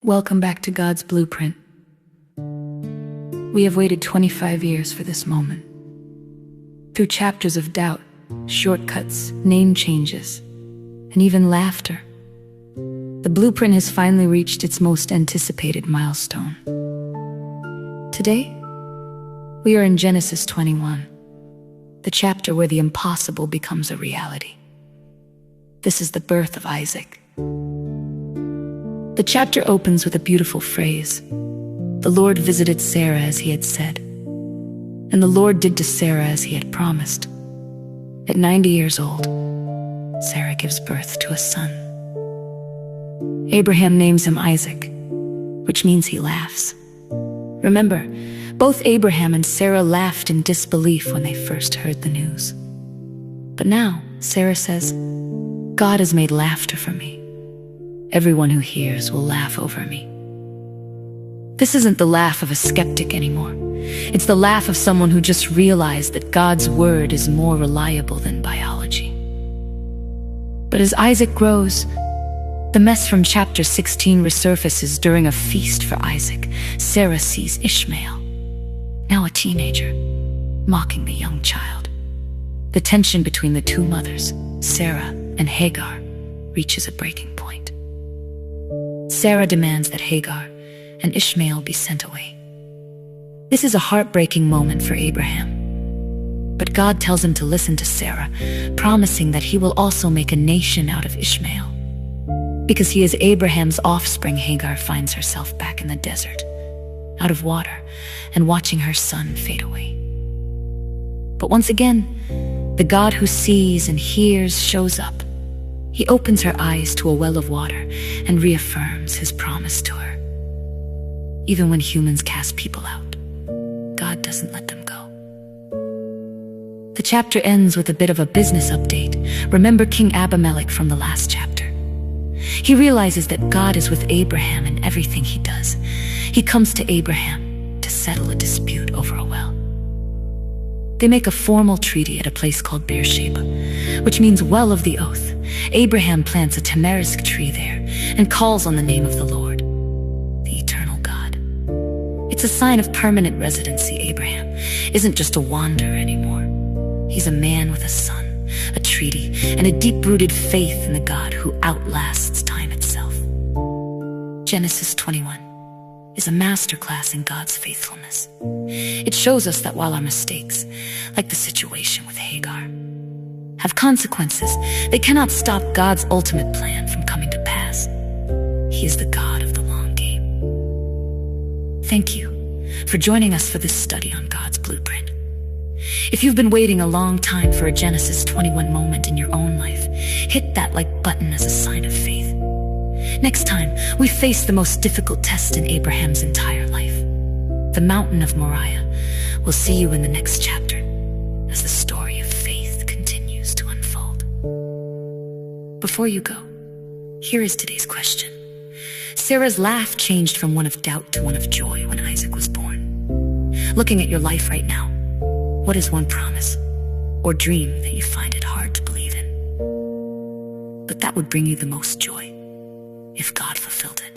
Welcome back to God's blueprint. We have waited 25 years for this moment. Through chapters of doubt, shortcuts, name changes, and even laughter, the blueprint has finally reached its most anticipated milestone. Today, we are in Genesis 21, the chapter where the impossible becomes a reality. This is the birth of Isaac. The chapter opens with a beautiful phrase. The Lord visited Sarah as he had said, and the Lord did to Sarah as he had promised. At 90 years old, Sarah gives birth to a son. Abraham names him Isaac, which means he laughs. Remember, both Abraham and Sarah laughed in disbelief when they first heard the news. But now, Sarah says, God has made laughter for me. Everyone who hears will laugh over me. This isn't the laugh of a skeptic anymore. It's the laugh of someone who just realized that God's word is more reliable than biology. But as Isaac grows, the mess from chapter 16 resurfaces during a feast for Isaac. Sarah sees Ishmael, now a teenager, mocking the young child. The tension between the two mothers, Sarah and Hagar, reaches a breaking point. Sarah demands that Hagar and Ishmael be sent away. This is a heartbreaking moment for Abraham. But God tells him to listen to Sarah, promising that he will also make a nation out of Ishmael. Because he is Abraham's offspring, Hagar finds herself back in the desert, out of water, and watching her son fade away. But once again, the God who sees and hears shows up. He opens her eyes to a well of water and reaffirms his promise to her. Even when humans cast people out, God doesn't let them go. The chapter ends with a bit of a business update. Remember King Abimelech from the last chapter? He realizes that God is with Abraham in everything he does. He comes to Abraham to settle a dispute over a well. They make a formal treaty at a place called Beersheba, which means well of the oath. Abraham plants a tamarisk tree there and calls on the name of the Lord, the eternal God. It's a sign of permanent residency. Abraham isn't just a wanderer anymore. He's a man with a son, a treaty, and a deep-rooted faith in the God who outlasts time itself. Genesis 21 is a masterclass in God's faithfulness. It shows us that while our mistakes, like the situation with Hagar, have consequences, they cannot stop God's ultimate plan from coming to pass. He is the God of the long game. Thank you for joining us for this study on God's blueprint. If you've been waiting a long time for a Genesis 21 moment in your own life, hit that like button as a sign of faith. Next time, we face the most difficult test in Abraham's entire life, the mountain of Moriah. We'll see you in the next chapter as the story of faith continues to unfold. Before you go, here is today's question. Sarah's laugh changed from one of doubt to one of joy when Isaac was born. Looking at your life right now, what is one promise or dream that you find it hard to believe in, but that would bring you the most joy if God fulfilled it?